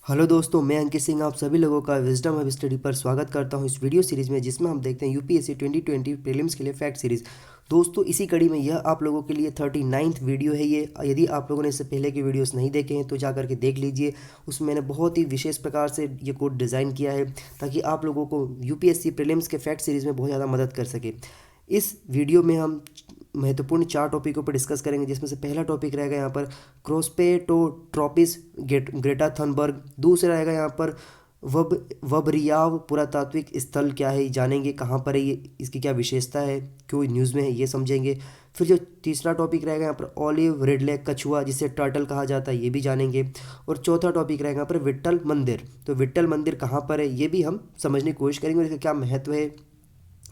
Hello दोस्तों, मैं अंकित सिंह आप सभी लोगों का विजडम हब स्टडी पर स्वागत करता हूं इस वीडियो सीरीज़ में, जिसमें हम देखते हैं यूपीएससी 2020 प्रीलिम्स के लिए फैक्ट सीरीज़। दोस्तों, इसी कड़ी में यह आप लोगों के लिए 39th वीडियो है। ये यदि आप लोगों ने इससे पहले के वीडियोस नहीं देखे हैं तो जा करके देख लीजिए। उसमें मैंने बहुत ही विशेष प्रकार से ये कोड डिज़ाइन किया है ताकि आप लोगों को यूपीएससी प्रीलिम्स के फैक्ट सीरीज़ में बहुत ज़्यादा मदद कर सके। इस वीडियो में हम महत्वपूर्ण 4 टॉपिकों पर डिस्कस करेंगे, जिसमें से पहला टॉपिक रहेगा यहाँ पर क्रॉस्पेटोट्रॉपिस ग्रेटा थनबर्ग। दूसरा रहेगा यहाँ पर वबरियाव पुरातात्विक स्थल क्या है, जानेंगे कहाँ पर है ये, इसकी क्या विशेषता है, क्यों न्यूज़ में है, ये समझेंगे। फिर जो तीसरा टॉपिक रहेगा यहाँ पर ऑलिव रिडले कछुआ, जिसे टर्टल कहा जाता है, ये भी जानेंगे। और चौथा टॉपिक रहेगा यहाँ पर विट्ठल मंदिर। तो विट्ठल मंदिर कहाँ पर है ये भी हम समझने की कोशिश करेंगे और इसका क्या महत्व है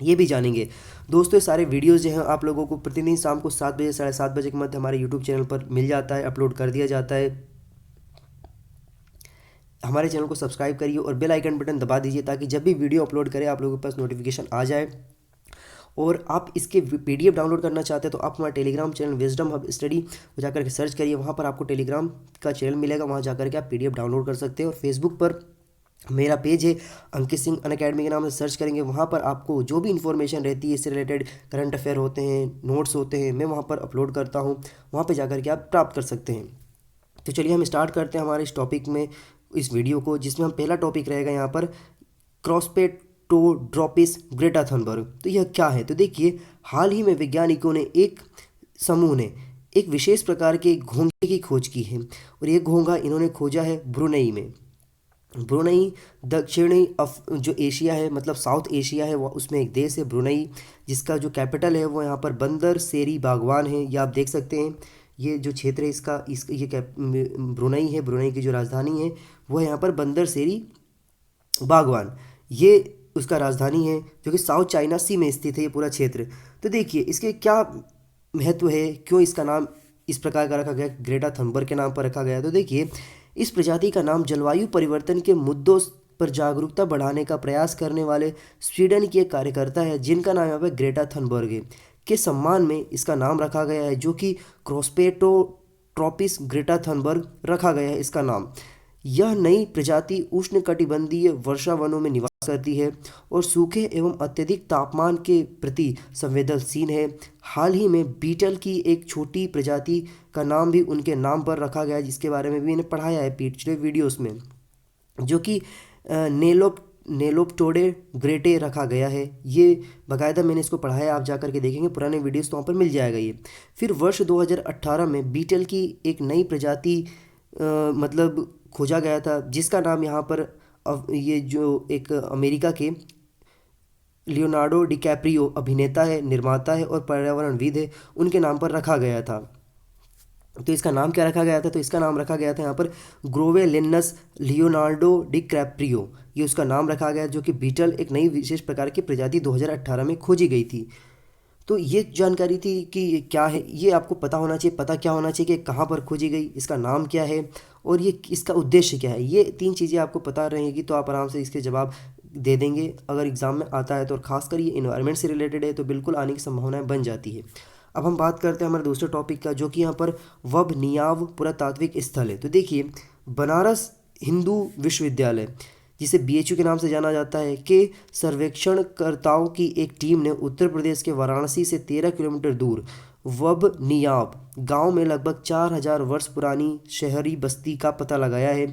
ये भी जानेंगे। दोस्तों, ये सारे वीडियोस जो हैं आप लोगों को प्रतिदिन शाम को 7 बजे 7:30 बजे के मध्य हमारे यूट्यूब चैनल पर मिल जाता है, अपलोड कर दिया जाता है। हमारे चैनल को सब्सक्राइब करिए और बेल आइकन बटन दबा दीजिए ताकि जब भी वीडियो अपलोड करें आप लोगों के पास नोटिफिकेशन आ जाए। और आप इसके पीडीएफ डाउनलोड करना चाहते हैं तो आप हमारा Telegram channel wisdom hub study को जाकर के सर्च करिए, वहाँ पर आपको टेलीग्राम का चैनल मिलेगा, वहाँ जाकर के आप पीडीएफ डाउनलोड कर सकते हैं। और फेसबुक पर मेरा पेज है अंकित सिंह अनअकैडमी के नाम से सर्च करेंगे, वहाँ पर आपको जो भी इन्फॉर्मेशन रहती है इससे रिलेटेड, करंट अफेयर होते हैं, नोट्स होते हैं, मैं वहाँ पर अपलोड करता हूँ, वहाँ पर जाकर के आप प्राप्त कर सकते हैं। तो चलिए हम स्टार्ट करते हैं हमारे इस टॉपिक में, इस वीडियो को, जिसमें हम पहला टॉपिक रहेगा यहाँ पर क्रॉस्पेटोड्रॉपिस ग्रेटा थनबर्ग। तो यह क्या है, तो देखिए, हाल ही में वैज्ञानिकों ने एक समूह ने एक विशेष प्रकार के घोंघे की खोज की है, और ये घोंघा इन्होंने खोजा है ब्रुनई में। ब्रुनई दक्षिणी जो एशिया है, मतलब साउथ एशिया है, वो उसमें एक देश है ब्रुनई, जिसका जो कैपिटल है वो यहाँ पर बंदर सेरी बागवान है। ये आप देख सकते हैं, ये जो क्षेत्र है इस ये ब्रुनई है, ब्रुनई की जो राजधानी है वो है यहाँ पर बंदर सेरी बागवान, ये उसका राजधानी है, जो कि साउथ चाइना सी में स्थित है ये पूरा क्षेत्र। तो देखिए इसके क्या महत्व है, क्यों इसका नाम इस प्रकार का रखा गया, ग्रेटा थनबर्ग के नाम पर रखा गया। तो देखिए, इस प्रजाति का नाम जलवायु परिवर्तन के मुद्दों पर जागरूकता बढ़ाने का प्रयास करने वाले स्वीडन की एक कार्यकर्ता है, जिनका नाम यहाँ पर ग्रेटा थनबर्ग है, के सम्मान में इसका नाम रखा गया है, जो कि क्रॉस्पेटोट्रॉपिस ग्रेटा थनबर्ग रखा गया है इसका नाम। यह नई प्रजाति उष्णकटिबंधीय वर्षा वनों में निवास करती है और सूखे एवं अत्यधिक तापमान के प्रति संवेदनशील है। हाल ही में बीटल की एक छोटी प्रजाति का नाम भी उनके नाम पर रखा गया है, जिसके बारे में भी मैंने पढ़ाया है पिछले वीडियोस में, जो कि नेलोप्टोडे ग्रेटे रखा गया है। ये बाकायदा मैंने इसको पढ़ाया है, आप जाकर के देखेंगे पुराने वीडियोस तो वहाँ पर मिल जाएगा ये। फिर वर्ष 2018 में बीटल की एक नई प्रजाति मतलब खोजा गया था, जिसका नाम यहाँ पर ये जो एक अमेरिका के लियोनार्डो डिकैप्रियो अभिनेता है, निर्माता है और पर्यावरणविद है, उनके नाम पर रखा गया था। तो इसका नाम क्या रखा गया था, तो इसका नाम रखा गया था यहाँ पर ग्रोवेलेनस लियोनार्डो डिकैप्रियो, ये उसका नाम रखा गया, जो कि बीटल एक नई विशेष प्रकार की प्रजाति 2018 में खोजी गई थी। तो ये जानकारी थी कि ये क्या है, ये आपको पता होना चाहिए, पता क्या होना चाहिए कि कहाँ पर खोजी गई, इसका नाम क्या है और ये इसका उद्देश्य क्या है। ये 3 चीज़ें आपको पता रहेगी तो आप आराम से इसके जवाब दे देंगे अगर एग्ज़ाम में आता है तो। और खासकर ये इन्वायरमेंट से रिलेटेड है तो बिल्कुल आने की संभावनाएं बन जाती है। अब हम बात करते हैं हमारे दूसरे टॉपिक का, जो कि यहाँ पर वबनियाव पुरातात्विक स्थल है। तो देखिए, बनारस हिंदू विश्वविद्यालय, जिसे बीएचयू के नाम से जाना जाता है, के सर्वेक्षणकर्ताओं की एक टीम ने उत्तर प्रदेश के वाराणसी से 13 किलोमीटर दूर वबनियाव गांव में लगभग 4000 वर्ष पुरानी शहरी बस्ती का पता लगाया है।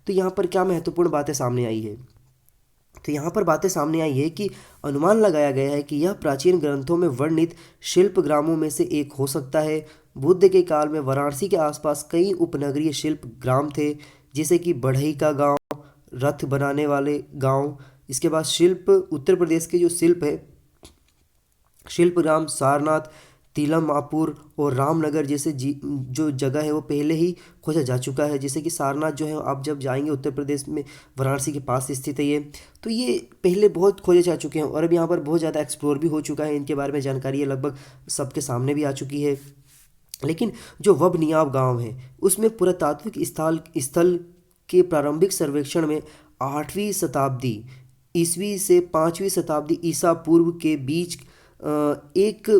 तो यहाँ पर क्या महत्वपूर्ण बातें सामने आई है, तो यहाँ पर बातें सामने आई है कि अनुमान लगाया गया है कि यह प्राचीन ग्रंथों में वर्णित शिल्प ग्रामों में से एक हो सकता है। बुद्ध के काल में वाराणसी के आसपास कई उपनगरीय शिल्प ग्राम थे, जैसे कि बढ़ई का गांव, रथ बनाने वाले गांव। इसके बाद शिल्प, उत्तर प्रदेश के जो शिल्प है, शिल्पग्राम सारनाथ, तिलमापुर और रामनगर जैसे जो जगह है वो पहले ही खोजा जा चुका है। जैसे कि सारनाथ जो है, आप जब जाएंगे उत्तर प्रदेश में वाराणसी के पास स्थित है ये, तो ये पहले बहुत खोजे जा चुके हैं और अब यहाँ पर बहुत ज़्यादा एक्सप्लोर भी हो चुका है, इनके बारे में जानकारी है लगभग सबके सामने भी आ चुकी है। लेकिन जो वबनियाव गांव है उसमें पुरातात्विक स्थल के प्रारंभिक सर्वेक्षण में 8वीं शताब्दी ईस्वी से 5वीं शताब्दी ईसा पूर्व के बीच एक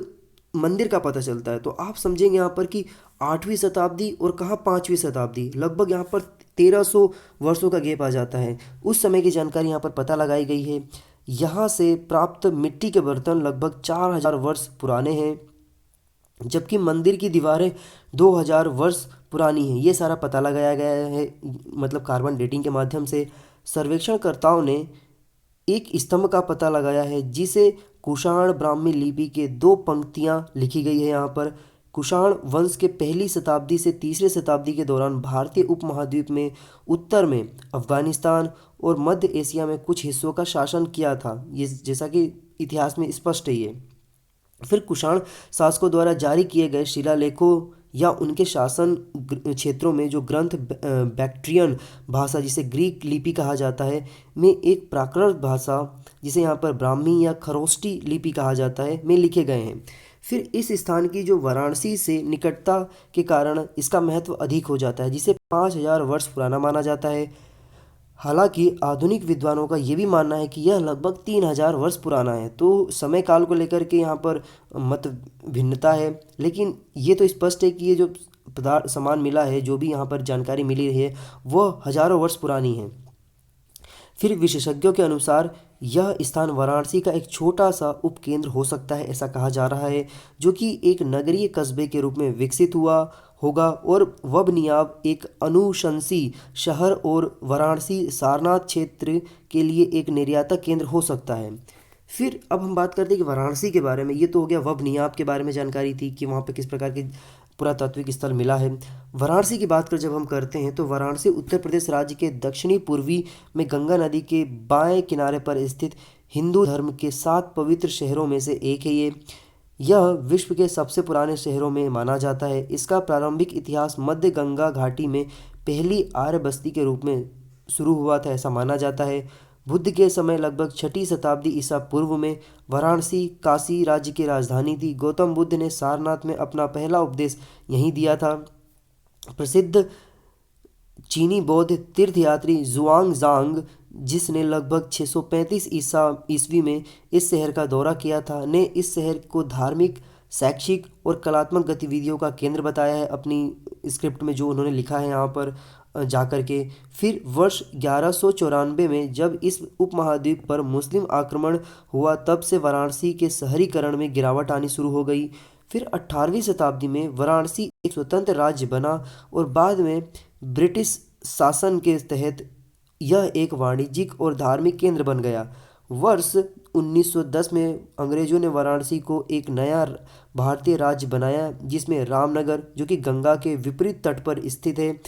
मंदिर का पता चलता है। तो आप समझेंगे यहाँ पर कि 8वीं शताब्दी और कहाँ 5वीं शताब्दी, लगभग यहाँ पर 1300 वर्षों का गैप आ जाता है। उस समय की जानकारी यहाँ पर पता लगाई गई है। यहाँ से प्राप्त मिट्टी के बर्तन लगभग 4000 वर्ष पुराने हैं, जबकि मंदिर की दीवारें 2000 वर्ष पुरानी हैं। ये सारा पता लगाया गया है, मतलब कार्बन डेटिंग के माध्यम से। सर्वेक्षणकर्ताओं ने एक स्तंभ का पता लगाया है जिसे कुषाण ब्राह्मी लिपि के 2 पंक्तियां लिखी गई है यहाँ पर। कुषाण वंश के पहली शताब्दी से तीसरे शताब्दी के दौरान भारतीय उपमहाद्वीप में, उत्तर में अफगानिस्तान और मध्य एशिया में कुछ हिस्सों का शासन किया था। ये जैसा कि इतिहास में स्पष्ट है ये। फिर कुषाण शासकों द्वारा जारी किए गए शिलालेखों या उनके शासन क्षेत्रों में जो ग्रंथ बैक्ट्रियन भाषा, जिसे ग्रीक लिपि कहा जाता है, में एक प्राकृत भाषा जिसे यहाँ पर ब्राह्मी या खरोष्टी लिपि कहा जाता है, में लिखे गए हैं। फिर इस स्थान की जो वाराणसी से निकटता के कारण इसका महत्व अधिक हो जाता है, जिसे 5000 वर्ष पुराना माना जाता है। हालांकि आधुनिक विद्वानों का ये भी मानना है कि यह लगभग 3000 वर्ष पुराना है। तो समय काल को लेकर के यहाँ पर मत भिन्नता है, लेकिन ये तो स्पष्ट है कि ये जो पदार्थ सामान मिला है, जो भी यहाँ पर जानकारी मिली है, वह हजारों वर्ष पुरानी है। फिर विशेषज्ञों के अनुसार यह स्थान वाराणसी का एक छोटा सा उपकेंद्र हो सकता है, ऐसा कहा जा रहा है, जो कि एक नगरीय कस्बे के रूप में विकसित हुआ होगा और वबनियाब एक अनुशंसी शहर और वाराणसी सारनाथ क्षेत्र के लिए एक निर्यातक केंद्र हो सकता है। फिर अब हम बात करते हैं कि वाराणसी के बारे में। ये तो हो गया वबनियाब के बारे में जानकारी थी कि वहाँ पे किस प्रकार की पुरातात्विक स्थल मिला है। वाराणसी की बात कर जब हम करते हैं तो वाराणसी उत्तर प्रदेश राज्य के दक्षिणी पूर्वी में गंगा नदी के बाएं किनारे पर स्थित हिंदू धर्म के 7 पवित्र शहरों में से एक है। यह विश्व के सबसे पुराने शहरों में माना जाता है। इसका प्रारंभिक इतिहास मध्य गंगा घाटी में पहली आर्य बस्ती के रूप में शुरू हुआ था, ऐसा माना जाता है। बुद्ध के समय लगभग 6ठी शताब्दी ईसा पूर्व में वाराणसी काशी राज्य की राजधानी थी। गौतम बुद्ध ने सारनाथ में अपना पहला उपदेश यहीं दिया था। प्रसिद्ध चीनी बौद्ध तीर्थयात्री जुआंग, जिसने लगभग 635 ईस्वी में इस शहर का दौरा किया था, ने इस शहर को धार्मिक, शैक्षिक और कलात्मक गतिविधियों का केंद्र बताया है अपनी स्क्रिप्ट में, जो उन्होंने लिखा है यहाँ पर जाकर के। फिर वर्ष 1194 में जब इस उपमहाद्वीप पर मुस्लिम आक्रमण हुआ, तब से वाराणसी के शहरीकरण में गिरावट आनी शुरू हो गई। फिर 18वीं शताब्दी में वाराणसी एक स्वतंत्र राज्य बना और बाद में ब्रिटिश शासन के तहत यह एक वाणिज्यिक और धार्मिक केंद्र बन गया। वर्ष 1910 में अंग्रेजों ने वाराणसी को एक नया भारतीय राज्य बनाया, जिसमें रामनगर, जो कि गंगा के विपरीत तट पर स्थित है,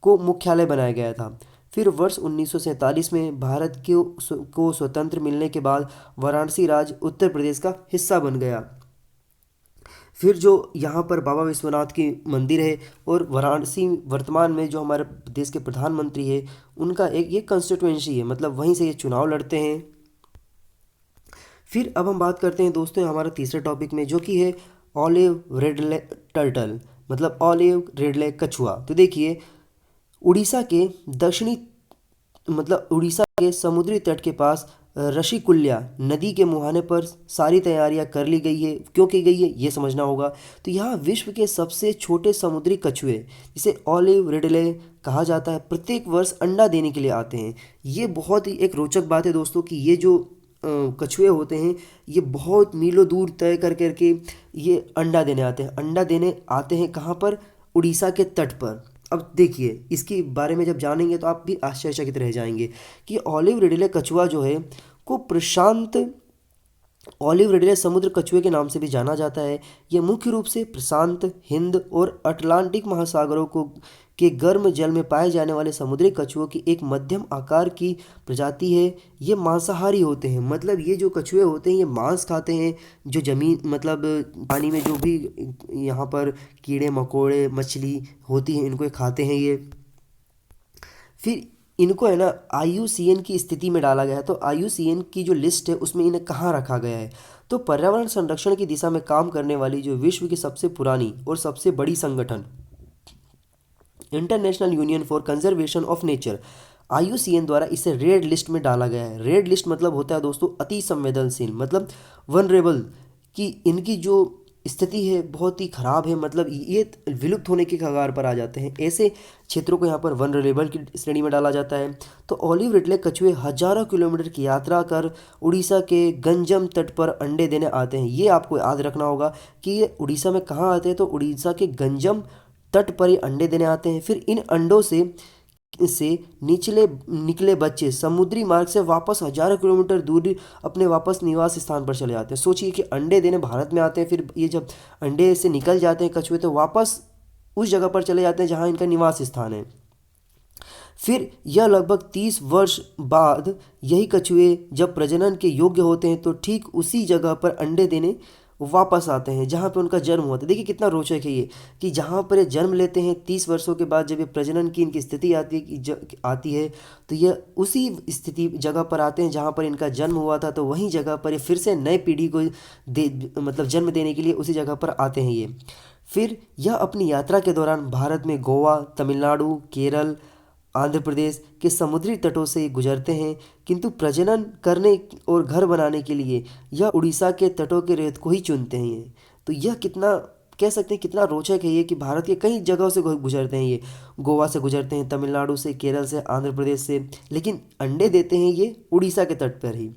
को मुख्यालय बनाया गया था। फिर वर्ष 1947 में भारत को स्वतंत्र मिलने के बाद वाराणसी राज्य उत्तर प्रदेश का हिस्सा बन गया। फिर जो यहाँ पर बाबा विश्वनाथ की मंदिर है और वाराणसी वर्तमान में जो हमारे देश के प्रधानमंत्री है, उनका एक ये कंस्टिट्यूएंसी है, मतलब वहीं से ये चुनाव लड़ते हैं। फिर अब हम बात करते हैं दोस्तों हमारा तीसरे टॉपिक में, जो कि है ऑलिव रेडले टर्टल, मतलब ऑलिव रेडले कछुआ। तो देखिए, उड़ीसा के उड़ीसा के समुद्री तट के पास ऋषिकुल्या नदी के मुहाने पर सारी तैयारियां कर ली गई है। क्यों की गई है ये समझना होगा। तो यहाँ विश्व के सबसे छोटे समुद्री कछुए, जिसे ऑलिव रिडले कहा जाता है, प्रत्येक वर्ष अंडा देने के लिए आते हैं। ये बहुत ही एक रोचक बात है दोस्तों कि ये जो कछुए होते हैं, ये बहुत मीलों दूर तय कर करके ये अंडा देने आते हैं। अंडा देने आते हैं कहाँ पर? उड़ीसा के तट पर। अब देखिए, इसके बारे में जब जानेंगे तो आप भी आश्चर्यचकित रह जाएंगे कि ऑलिव रिडले कछुआ जो है को प्रशांत ऑलिव रिडले समुद्र कछुए के नाम से भी जाना जाता है। यह मुख्य रूप से प्रशांत, हिंद और अटलांटिक महासागरों के गर्म जल में पाए जाने वाले समुद्री कछुओं की एक मध्यम आकार की प्रजाति है। ये मांसाहारी होते हैं, मतलब ये जो कछुए होते हैं ये मांस खाते हैं। जो जमीन मतलब पानी में जो भी यहाँ पर कीड़े मकोड़े मछली होती हैं, इनको खाते हैं ये। फिर इनको है ना IUCN की स्थिति में डाला गया है। तो IUCN की जो लिस्ट है उसमें इन्हें कहाँ रखा गया है? तो पर्यावरण संरक्षण की दिशा में काम करने वाली जो विश्व की सबसे पुरानी और सबसे बड़ी संगठन international union for conservation of nature IUCN द्वारा इसे रेड लिस्ट में डाला गया है। रेड लिस्ट मतलब होता है दोस्तों अति संवेदनशील, मतलब वनरेबल, कि इनकी जो स्थिति है बहुत ही ख़राब है, मतलब ये विलुप्त होने के कगार पर आ जाते हैं। ऐसे क्षेत्रों को यहाँ पर वनरेबल की श्रेणी में डाला जाता है। तो ऑलिव रिडले कछुए हजारों किलोमीटर की यात्रा कर उड़ीसा के गंजम तट पर अंडे देने आते हैं। ये आपको याद रखना होगा कि ये उड़ीसा में कहाँ आते हैं, तो उड़ीसा के गंजम तट पर ये अंडे देने आते हैं। फिर इन अंडों से निचले निकले बच्चे समुद्री मार्ग से वापस हजारों किलोमीटर दूर अपने वापस निवास स्थान पर चले जाते हैं। सोचिए कि अंडे देने भारत में आते हैं, फिर ये जब अंडे से निकल जाते हैं कछुए, तो वापस उस जगह पर चले जाते हैं जहाँ इनका निवास स्थान है। फिर यह लगभग 30 वर्ष बाद यही कछुए जब प्रजनन के योग्य होते हैं तो ठीक उसी जगह पर अंडे देने वापस आते हैं जहाँ पे उनका जन्म हुआ था। देखिए कितना रोचक है ये, कि जहाँ पर ये जन्म लेते हैं 30 वर्षों के बाद जब ये प्रजनन की इनकी स्थिति आती है, तो यह उसी स्थिति जगह पर आते हैं जहाँ पर इनका जन्म हुआ था। तो वहीं जगह पर ये फिर से नए पीढ़ी को मतलब जन्म देने के लिए उसी जगह पर आते हैं ये। फिर यह अपनी यात्रा के दौरान भारत में गोवा, तमिलनाडु, केरल, आंध्र प्रदेश के समुद्री तटों से गुजरते हैं, किंतु प्रजनन करने और घर बनाने के लिए यह उड़ीसा के तटों के रेत को ही चुनते हैं। तो यह कितना कह सकते हैं कितना रोचक है ये, कि भारत के कई जगहों से गुजरते हैं ये, गोवा से गुजरते हैं, तमिलनाडु से, केरल से, आंध्र प्रदेश से, लेकिन अंडे देते हैं ये उड़ीसा के तट पर ही।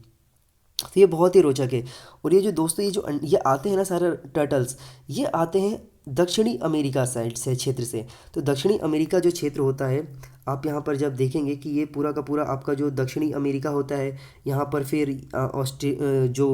तो ये बहुत ही रोचक है। और ये जो दोस्तों ये आते हैं ना सारे टर्टल्स, ये आते हैं दक्षिणी अमेरिका साइड से, क्षेत्र से। तो दक्षिणी अमेरिका जो क्षेत्र होता है, आप यहाँ पर जब देखेंगे कि ये पूरा का पूरा आपका जो दक्षिणी अमेरिका होता है, यहाँ पर फिर जो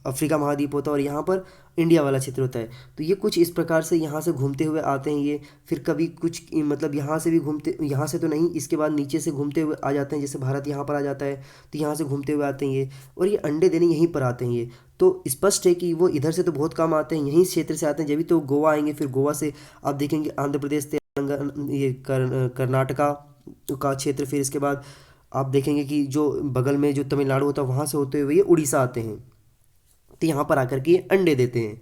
अफ्रीका महाद्वीप होता है, और यहाँ पर इंडिया वाला क्षेत्र होता है। तो ये कुछ इस प्रकार से यहाँ से घूमते हुए आते हैं ये। फिर कभी कुछ मतलब यहाँ से भी घूमते, यहाँ से तो नहीं, इसके बाद नीचे से घूमते हुए आ जाते हैं, जैसे भारत यहाँ पर आ जाता है, तो यहाँ से घूमते हुए आते हैं ये, और ये अंडे देने यहीं पर आते हैं ये। तो स्पष्ट है कि वो इधर से तो बहुत कम आते हैं, यहीं क्षेत्र से आते हैं, जब भी तो गोवा आएंगे, फिर गोवा से आप देखेंगे आंध्र प्रदेश, तेलंगाना, ये कर्नाटका का क्षेत्र, फिर इसके बाद आप देखेंगे कि जो बगल में जो तमिलनाडु होता है वहाँ से होते हुए ये उड़ीसा आते हैं। तो यहाँ पर आकर के ये अंडे देते हैं।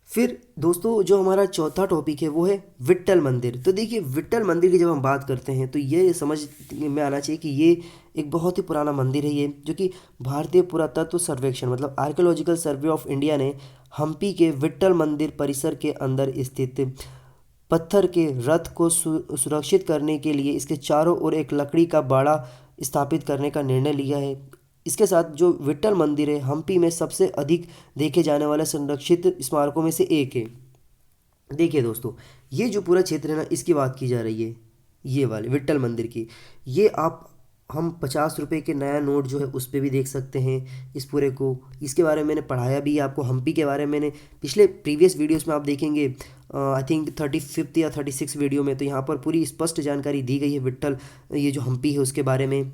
फिर दोस्तों जो हमारा चौथा टॉपिक है वो है विट्ठल मंदिर। तो देखिए विट्ठल मंदिर की जब हम बात करते हैं तो ये समझ में आना चाहिए कि ये एक बहुत ही पुराना मंदिर है ये, जो कि भारतीय पुरातत्व सर्वेक्षण मतलब आर्कियोलॉजिकल सर्वे ऑफ इंडिया ने हम्पी के विट्ठल मंदिर परिसर के अंदर स्थित पत्थर के रथ को सुरक्षित करने के लिए इसके चारों ओर एक लकड़ी का बाड़ा स्थापित करने का निर्णय लिया है। इसके साथ जो विट्ठल मंदिर है हम्पी में सबसे अधिक देखे जाने वाले संरक्षित स्मारकों में से एक है। देखिए दोस्तों, ये जो पूरा क्षेत्र है ना, इसकी बात की जा रही है, ये वाले विट्ठल मंदिर की। ये आप हम 50 रुपये के नया नोट जो है उस पर भी देख सकते हैं इस पूरे को। इसके बारे में मैंने पढ़ाया भी है आपको, हम्पी के बारे में मैंने पिछले प्रीवियस वीडियोस में आप देखेंगे, आई थिंक 35 या 36 वीडियो में, तो यहाँ पर पूरी स्पष्ट जानकारी दी गई है विट्ठल, ये जो हम्पी है उसके बारे में।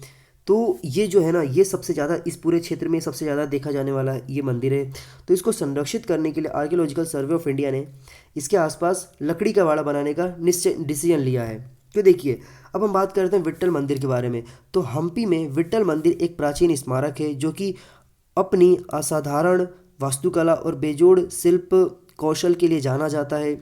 तो ये जो है ना, ये सबसे ज़्यादा इस पूरे क्षेत्र में सबसे ज़्यादा देखा जाने वाला ये मंदिर है। तो इसको संरक्षित करने के लिए आर्कियोलॉजिकल सर्वे ऑफ इंडिया ने इसके आसपास लकड़ी का बाड़ा बनाने का निश्चय डिसीजन लिया है। तो देखिए अब हम बात करते हैं विट्ठल मंदिर के बारे में। तो हम्पी में विट्ठल मंदिर एक प्राचीन स्मारक है जो कि अपनी असाधारण वास्तुकला और बेजोड़ शिल्प कौशल के लिए जाना जाता है।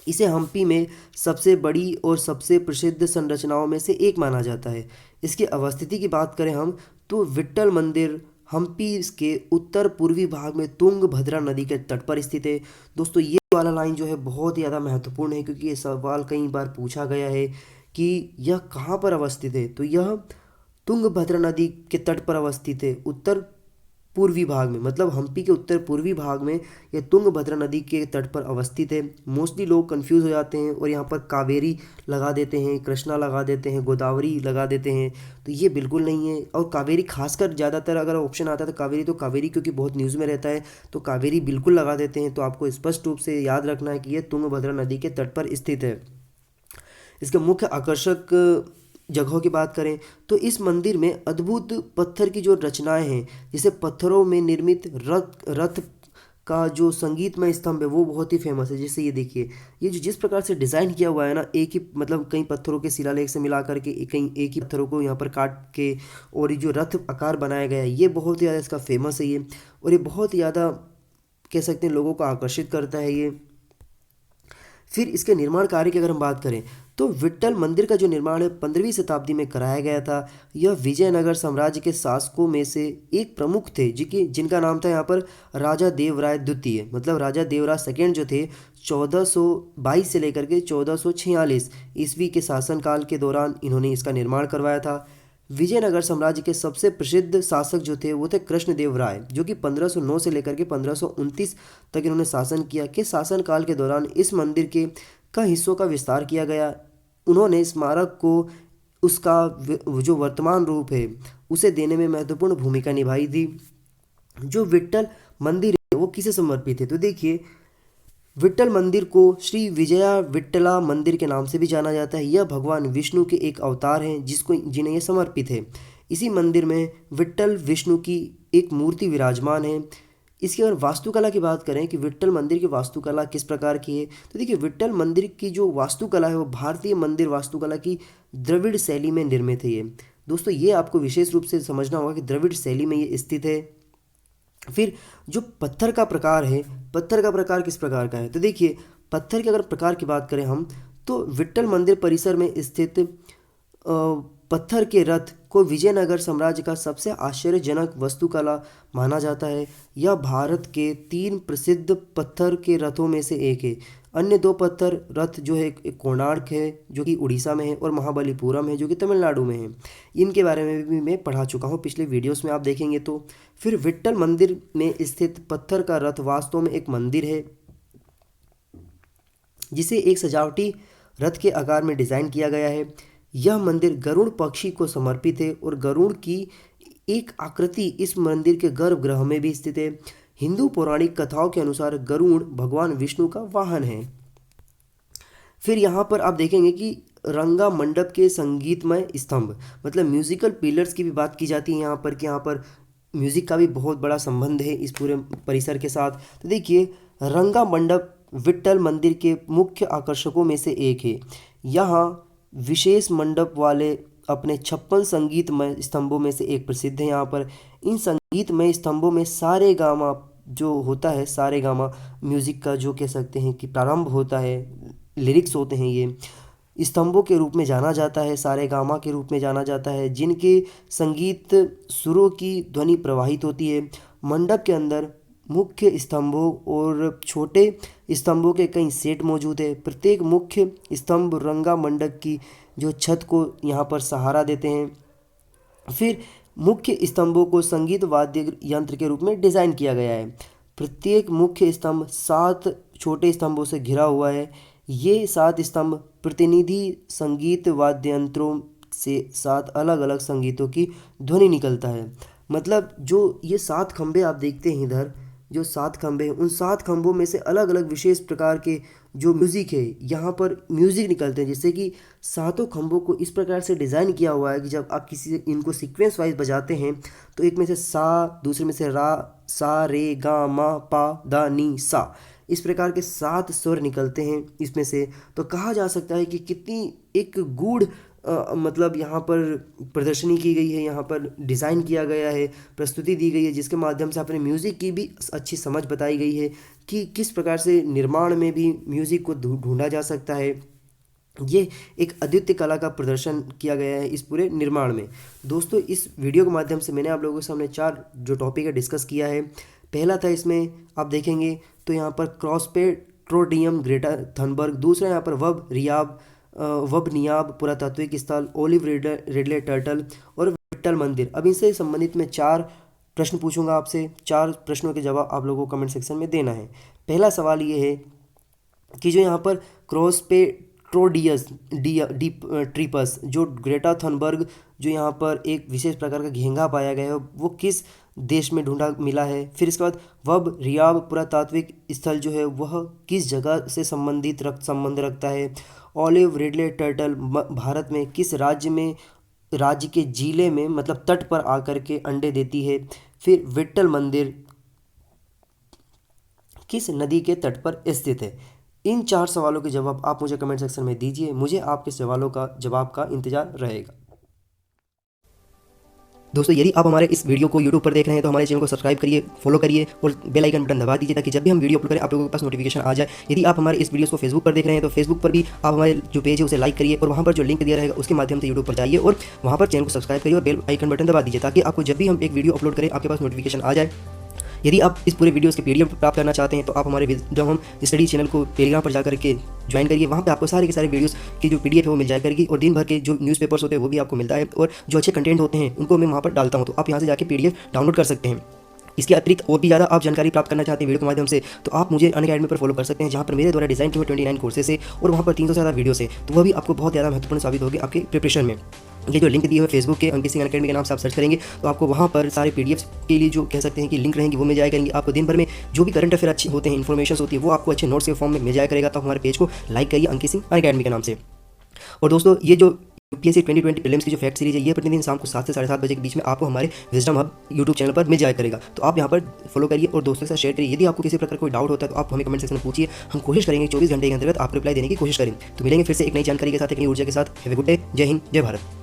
इसे हम्पी में सबसे बड़ी और सबसे प्रसिद्ध संरचनाओं में से एक माना जाता है। इसकी अवस्थिति की बात करें हम, तो विट्ठल मंदिर हम्पी के उत्तर पूर्वी भाग में तुंगभद्रा नदी के तट पर स्थित है। दोस्तों ये वाला लाइन जो है बहुत ही ज़्यादा महत्वपूर्ण है, क्योंकि ये सवाल कई बार पूछा गया है कि यह कहाँ पर अवस्थित है। तो यह तुंगभद्रा नदी के तट पर अवस्थित है, उत्तर पूर्वी भाग में, मतलब हम्पी के उत्तर पूर्वी भाग में यह तुंगभद्रा नदी के तट पर अवस्थित है। मोस्टली लोग कंफ्यूज हो जाते हैं और यहाँ पर कावेरी लगा देते हैं, कृष्णा लगा देते हैं, गोदावरी लगा देते हैं, तो ये बिल्कुल नहीं है। और कावेरी खासकर ज़्यादातर अगर ऑप्शन आता है तो कावेरी क्योंकि बहुत न्यूज़ में रहता है, तो कावेरी बिल्कुल लगा देते हैं। तो आपको स्पष्ट रूप से याद रखना है कि यह तुंगभद्रा नदी के तट पर स्थित है। इसके मुख्य आकर्षक जगहों की बात करें तो इस मंदिर में अद्भुत पत्थर की जो रचनाएं हैं, जैसे पत्थरों में निर्मित रथ का जो संगीतमय स्तंभ है वो बहुत ही फेमस है। जैसे ये देखिए, ये जो जिस प्रकार से डिज़ाइन किया हुआ है ना, एक ही मतलब कई पत्थरों के शिलालेख से मिला करके एक ही पत्थरों को यहाँ पर काट के और ये जो रथ आकार बनाया गया है, ये बहुत ही ज़्यादा इसका फेमस है ये, और ये बहुत ही ज़्यादा कह सकते हैं लोगों को आकर्षित करता है ये। फिर इसके निर्माण कार्य की अगर हम बात करें तो विट्ठल मंदिर का जो निर्माण है 15वीं शताब्दी में कराया गया था। यह विजयनगर साम्राज्य के शासकों में से एक प्रमुख थे जिनका नाम था यहाँ पर राजा देवराय द्वितीय, मतलब राजा देवराय सेकेंड जो थे 1422 से लेकर के 1446 ईस्वी के शासनकाल के दौरान इन्होंने इसका निर्माण करवाया था। विजयनगर साम्राज्य के सबसे प्रसिद्ध शासक जो थे वो थे कृष्णदेव राय, जो कि 1509 से लेकर के 1529 तक इन्होंने शासन किया। के शासनकाल के दौरान इस मंदिर के का हिस्सों का विस्तार किया गया। उन्होंने स्मारक को उसका जो वर्तमान रूप है उसे देने में महत्वपूर्ण भूमिका निभाई थी। जो विट्ठल मंदिर है वो किसे समर्पित है, तो देखिए विट्ठल मंदिर को श्री विजया विट्ठला मंदिर के नाम से भी जाना जाता है। यह भगवान विष्णु के एक अवतार हैं जिन्हें यह समर्पित है। इसी मंदिर में विट्ठल विष्णु की एक मूर्ति विराजमान है। इसकी अगर वास्तुकला की बात करें कि विट्ठल मंदिर की वास्तुकला किस प्रकार की है, तो देखिए विट्ठल मंदिर की जो वास्तुकला है वो भारतीय मंदिर वास्तुकला की द्रविड़ शैली में निर्मित है। ये दोस्तों ये आपको विशेष रूप से समझना होगा कि द्रविड़ शैली में ये स्थित है। फिर जो पत्थर का प्रकार है, पत्थर का प्रकार किस प्रकार का है, तो देखिए पत्थर के अगर प्रकार की बात करें हम तो विट्ठल मंदिर परिसर में स्थित पत्थर के रथ को विजयनगर साम्राज्य का सबसे आश्चर्यजनक वास्तुकला माना जाता है। यह भारत के 3 प्रसिद्ध पत्थर के रथों में से एक है। अन्य 2 पत्थर रथ जो है एक कोणार्क है जो कि उड़ीसा में है और महाबलीपुरम है जो कि तमिलनाडु में है। इनके बारे में भी मैं पढ़ा चुका हूँ पिछले वीडियोस में, आप देखेंगे तो। फिर विट्ठल मंदिर में स्थित पत्थर का रथ वास्तव में एक मंदिर है जिसे एक सजावटी रथ के आकार में डिज़ाइन किया गया है। यह मंदिर गरुड़ पक्षी को समर्पित है और गरुड़ की एक आकृति इस मंदिर के गर्भगृह में भी स्थित है। हिंदू पौराणिक कथाओं के अनुसार गरुड़ भगवान विष्णु का वाहन है। फिर यहाँ पर आप देखेंगे कि रंगा मंडप के संगीतमय स्तंभ, मतलब म्यूजिकल पिलर्स की भी बात की जाती है यहाँ पर कि यहाँ पर म्यूज़िक का भी बहुत बड़ा संबंध है इस पूरे परिसर के साथ। तो देखिए रंगा मंडप विट्ठल मंदिर के मुख्य आकर्षकों में से एक है। यहाँ विशेष मंडप वाले अपने 56 संगीतमय स्तंभों में से एक प्रसिद्ध है। यहाँ पर इन संगीतमय स्तंभों में सारे गामा जो होता है, सारे गामा म्यूज़िक का जो कह सकते हैं कि प्रारंभ होता है, लिरिक्स होते हैं, ये स्तंभों के रूप में जाना जाता है, सारे गामा के रूप में जाना जाता है, जिनके संगीत सुरों की ध्वनि प्रवाहित होती है। मंडप के अंदर मुख्य स्तंभों और छोटे स्तंभों के कई सेट मौजूद है। प्रत्येक मुख्य स्तंभ रंगा मंडप की जो छत को यहाँ पर सहारा देते हैं। फिर मुख्य स्तंभों को संगीत वाद्य यंत्र के रूप में डिज़ाइन किया गया है। प्रत्येक मुख्य स्तंभ 7 छोटे स्तंभों से घिरा हुआ है। ये 7 स्तंभ प्रतिनिधि संगीत वाद्य यंत्रों से 7 अलग अलग संगीतों की ध्वनि निकलता है। मतलब जो ये 7 खंभे आप देखते हैं इधर, जो 7 खंभे हैं उन 7 खंभों में से अलग अलग विशेष प्रकार के जो म्यूज़िक है यहाँ पर म्यूज़िक निकलते हैं। जैसे कि 7 खंभों को इस प्रकार से डिज़ाइन किया हुआ है कि जब आप इनको सीक्वेंस वाइज बजाते हैं तो एक में से सा, दूसरे में से रा, सा, रे, गा, मा, पा, दा, नी, सा, इस प्रकार के 7 स्वर निकलते हैं इसमें से। तो कहा जा सकता है कि कितनी एक गूढ़ मतलब यहाँ पर प्रदर्शनी की गई है, यहाँ पर डिज़ाइन किया गया है, प्रस्तुति दी गई है, जिसके माध्यम से अपने म्यूज़िक की भी अच्छी समझ बताई गई है कि किस प्रकार से निर्माण में भी म्यूज़िक को ढूंढा जा सकता है। ये एक अद्वितीय कला का प्रदर्शन किया गया है इस पूरे निर्माण में। दोस्तों इस वीडियो के माध्यम से मैंने आप लोगों के सामने 4 जो टॉपिक है डिस्कस किया है। पहला था, इसमें आप देखेंगे तो यहाँ पर क्रॉसपेट्रोडियम ग्रेटा थनबर्ग, दूसरा यहाँ पर वब नियाब पुरातात्विक स्थल, ओलिव रिडले टर्टल और विट्ठल मंदिर। अब इनसे संबंधित मैं 4 प्रश्न पूछूंगा आपसे। 4 प्रश्नों के जवाब आप लोगों को कमेंट सेक्शन में देना है। पहला सवाल ये है कि जो यहाँ पर क्रॉसपेट्रोडियस ट्रिपस जो ग्रेटा थनबर्ग जो यहाँ पर एक विशेष प्रकार का घेंगा पाया गया है वो किस देश में ढूंढा मिला है। फिर इसके बाद वब रियाब पुरातात्विक स्थल जो है वह किस जगह से संबंध रखता है। ऑलिव रिडले टर्टल भारत में किस राज्य के जिले में मतलब तट पर आकर के अंडे देती है। फिर विट्ठल मंदिर किस नदी के तट पर स्थित है। इन 4 सवालों के जवाब आप मुझे कमेंट सेक्शन में दीजिए। मुझे आपके सवालों का जवाब का इंतजार रहेगा। दोस्तों यदि आप हमारे इस वीडियो को यूट्यूब पर देख रहे हैं तो हमारे चैनल को सब्सक्राइब करिए, फॉलो करिए और बेल आइकन बटन दबा दीजिए ताकि जब भी हम वीडियो अपलोड करें आप लोगों के पास नोटिफिकेशन आ जाए। यदि आप हमारे इस वीडियो को फेसबुक पर देख रहे हैं तो फेसबुक पर भी आप हमारे जो पेज है उसे लाइक करिए और वहाँ पर जो लिंक दिया रहेगा उसके माध्यम से यूट्यूब पर जाइए और वहाँ पर चैनल को सब्सक्राइब करिए और बेल आइकन बटन दबा दीजिए ताकि आपको जब भी हम एक वीडियो अपलोड करें आपके पास नोटिफिकेशन आ जाए। यदि आप इस पूरे वीडियोस के पीडीएफ प्राप्त करना चाहते हैं तो आप हमारे जब हम स्टडी चैनल को टेलीग्राम पर जाकर के ज्वाइन करिए, वहाँ पे आपको सारे के सारे वीडियोस की जो पीडीएफ है वो मिल जाया करेगी और दिन भर के जो न्यूज़पेपर्स होते हैं वो भी आपको मिलता है और जो अच्छे कंटेंट होते हैं उनको मैं वहाँ पर डालता हूँ, तो आप यहाँ से जाकर पीडीएफ डाउनलोड कर सकते हैं। इसके अतिरिक्त और भी ज़्यादा आप जानकारी प्राप्त करना चाहते हैं वीडियो के माध्यम से तो आप मुझे अनअकैडमी पर फॉलो कर सकते हैं, जहाँ पर मेरे द्वारा डिज़ाइन किए 29 कोर्सेस है और वहाँ पर 300 से ज़्यादा वीडियोस है, तो वह भी आपको बहुत ज़्यादा महत्वपूर्ण साबित होगी आपके प्रिपरेशन में। ये जो लिंक दी है फेसबुक के अंकित सिंह अनअकैडमी के नाम से आप सर्च करेंगे तो आपको वहाँ पर सारे पीडीएफ के लिए जो कह सकते हैं कि लिंक रहेंगी वो मिल जाया करेंगी। आपको दिन भर में जो भी करंट अफेयर अच्छे होते हैं, इन्फॉर्मेशन होती है वो आपको अच्छे नोट्स के फॉर्म में मिल जाया करेगा। तो हमारे पेज को लाइक करिए अंकित सिंह अनअकैडमी के नाम से। और दोस्तों ये जो यूपीएससी 2020 प्रीलिम्स की जो फैक्ट सीरीज है ये प्रतिदिन शाम को 7 से 7:30 बजे के बीच में आपको हमारे विजडम हब यूट्यूब चैनल पर मिल जाया करेगा, तो आप यहाँ पर फॉलो करिए और दोस्तों के साथ शेयर करिए। यदि आपको किसी प्रकार कोई डाउट होता है तो आप हमें कमेंट सेक्शन में पूछिए, हम कोशिश करेंगे 24 घंटे के अंतर्गत आपको रिप्लाई देने की कोशिश करें। तो मिलेंगे फिर से एक नई जानकारी के साथ, एक नई ऊर्जा के साथ। Have a good day. जय हिंद, जय भारत।